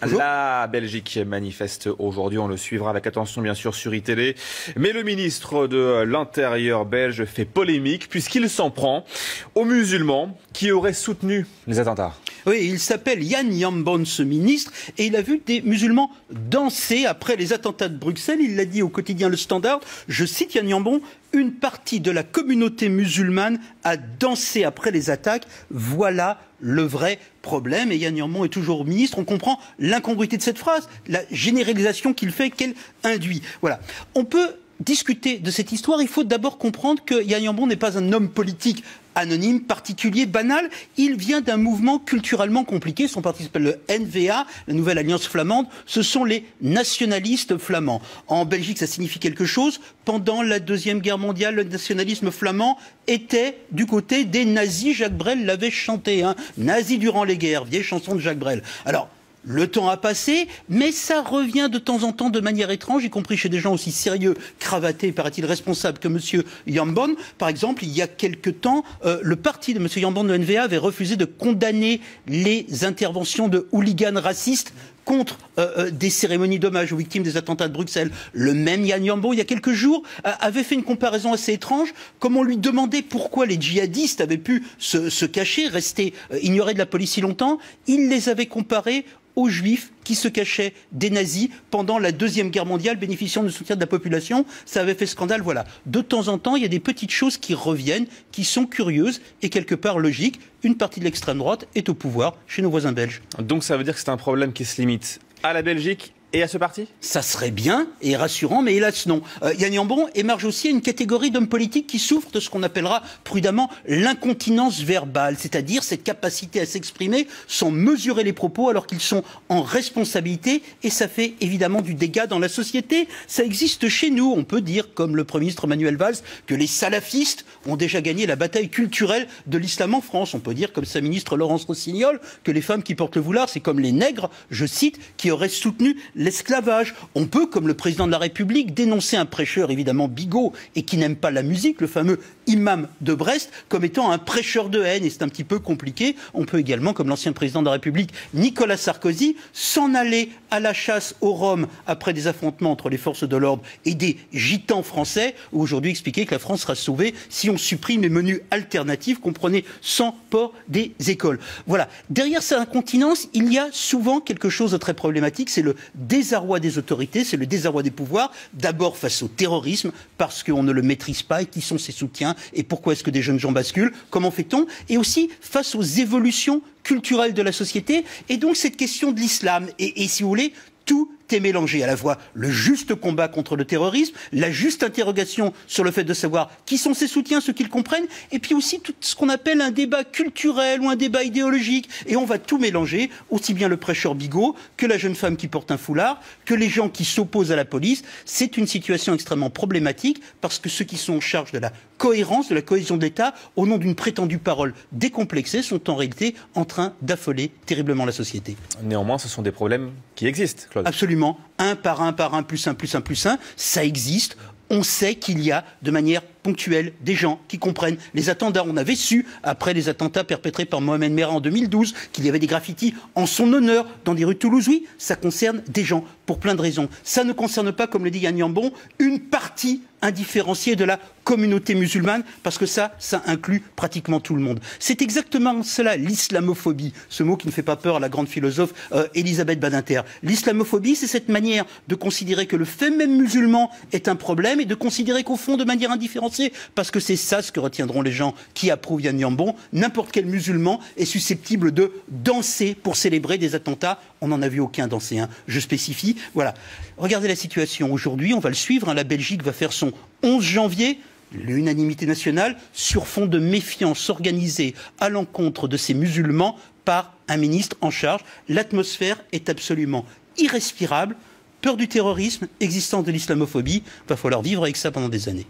Bonjour. La Belgique manifeste aujourd'hui, on le suivra avec attention bien sûr sur iTélé. Mais le ministre de l'Intérieur belge fait polémique puisqu'il s'en prend aux musulmans qui auraient soutenu les attentats. Oui, il s'appelle Yann Yambon, ce ministre, et il a vu des musulmans danser après les attentats de Bruxelles. Il l'a dit au quotidien Le Standard, je cite Yann Yambon, « Une partie de la communauté musulmane a dansé après les attaques. Voilà le vrai problème. » Et Yann Yambon est toujours ministre. On comprend l'incongruité de cette phrase, la généralisation qu'il fait, qu'elle induit. Voilà. On peut discuter de cette histoire. Il faut d'abord comprendre que Yann Yambon n'est pas un homme politique anonyme, particulier, banal. Il vient d'un mouvement culturellement compliqué. Son parti s'appelle le N-VA, la Nouvelle Alliance Flamande. Ce sont les nationalistes flamands. En Belgique, ça signifie quelque chose. Pendant la Deuxième Guerre mondiale, le nationalisme flamand était du côté des nazis. Jacques Brel l'avait chanté, hein. Nazis durant les guerres, vieille chanson de Jacques Brel. Alors, le temps a passé, mais ça revient de temps en temps de manière étrange, y compris chez des gens aussi sérieux, cravatés, paraît-il, responsables que M. Yambon. Par exemple, il y a quelque temps, le parti de M. Yambon de NVA avait refusé de condamner les interventions de hooligans racistes contre des cérémonies d'hommage aux victimes des attentats de Bruxelles. Le même Yann Yambon, il y a quelques jours, avait fait une comparaison assez étrange, comme on lui demandait pourquoi les djihadistes avaient pu se cacher, rester ignorés de la police si longtemps. Il les avait comparés aux juifs qui se cachaient des nazis pendant la Deuxième Guerre mondiale, bénéficiant du soutien de la population. Ça avait fait scandale, voilà. De temps en temps, il y a des petites choses qui reviennent, qui sont curieuses et quelque part logiques. Une partie de l'extrême droite est au pouvoir chez nos voisins belges. Donc ça veut dire que c'est un problème qui se limite à la Belgique et à ce parti? Ça serait bien et rassurant, mais hélas non. Yann Yambon émarge aussi à une catégorie d'hommes politiques qui souffrent de ce qu'on appellera prudemment l'incontinence verbale, c'est-à-dire cette capacité à s'exprimer sans mesurer les propos alors qu'ils sont en responsabilité, et ça fait évidemment du dégât dans la société. Ça existe chez nous. On peut dire, comme le Premier ministre Manuel Valls, que les salafistes ont déjà gagné la bataille culturelle de l'islam en France. On peut dire, comme sa ministre Laurence Rossignol, que les femmes qui portent le foulard, c'est comme les nègres, je cite, qui auraient soutenu l'esclavage. On peut, comme le président de la République, dénoncer un prêcheur évidemment bigot et qui n'aime pas la musique, le fameux imam de Brest, comme étant un prêcheur de haine, et c'est un petit peu compliqué. On peut également, comme l'ancien président de la République Nicolas Sarkozy, s'en aller à la chasse aux Roms après des affrontements entre les forces de l'ordre et des gitans français, ou aujourd'hui expliquer que la France sera sauvée si on supprime les menus alternatifs, comprenez, sans port des écoles. Voilà. Derrière cette incontinence, il y a souvent quelque chose de très problématique, c'est le désarroi des autorités, c'est le désarroi des pouvoirs, d'abord face au terrorisme, parce qu'on ne le maîtrise pas, et qui sont ses soutiens, et pourquoi est-ce que des jeunes gens basculent, comment fait-on, et aussi face aux évolutions culturelles de la société, et donc cette question de l'islam, et si vous voulez, tout est mélangé, à la fois le juste combat contre le terrorisme, la juste interrogation sur le fait de savoir qui sont ses soutiens, ceux qu'ils comprennent, et puis aussi tout ce qu'on appelle un débat culturel ou un débat idéologique. Et on va tout mélanger, aussi bien le prêcheur bigot que la jeune femme qui porte un foulard, que les gens qui s'opposent à la police. C'est une situation extrêmement problématique parce que ceux qui sont en charge de la cohérence, de la cohésion de l'État, au nom d'une prétendue parole décomplexée, sont en réalité en train d'affoler terriblement la société. Néanmoins, ce sont des problèmes qui existent, Claude. Absolument. Un par un, plus un, plus un, plus un, ça existe. On sait qu'il y a, de manière ponctuelle, des gens qui comprennent les attentats. On avait su, après les attentats perpétrés par Mohamed Merah en 2012, qu'il y avait des graffitis en son honneur dans des rues de Toulouse. Oui, ça concerne des gens, pour plein de raisons. Ça ne concerne pas, comme le dit Yann Yambon, une partie indifférenciée de la communauté musulmane, parce que ça inclut pratiquement tout le monde. C'est exactement cela, l'islamophobie, ce mot qui ne fait pas peur à la grande philosophe Elisabeth Badinter. L'islamophobie, c'est cette manière de considérer que le fait même musulman est un problème, et de considérer qu'au fond, de manière indifférenciée, parce que c'est ça ce que retiendront les gens qui approuvent Yann Yambon, n'importe quel musulman est susceptible de danser pour célébrer des attentats. On n'en a vu aucun danser, hein. Je spécifie. Voilà. Regardez la situation. Aujourd'hui, on va le suivre, hein. La Belgique va faire son 11 janvier. L'unanimité nationale sur fond de méfiance organisée à l'encontre de ces musulmans par un ministre en charge. L'atmosphère est absolument irrespirable. Peur du terrorisme, existence de l'islamophobie, va falloir vivre avec ça pendant des années.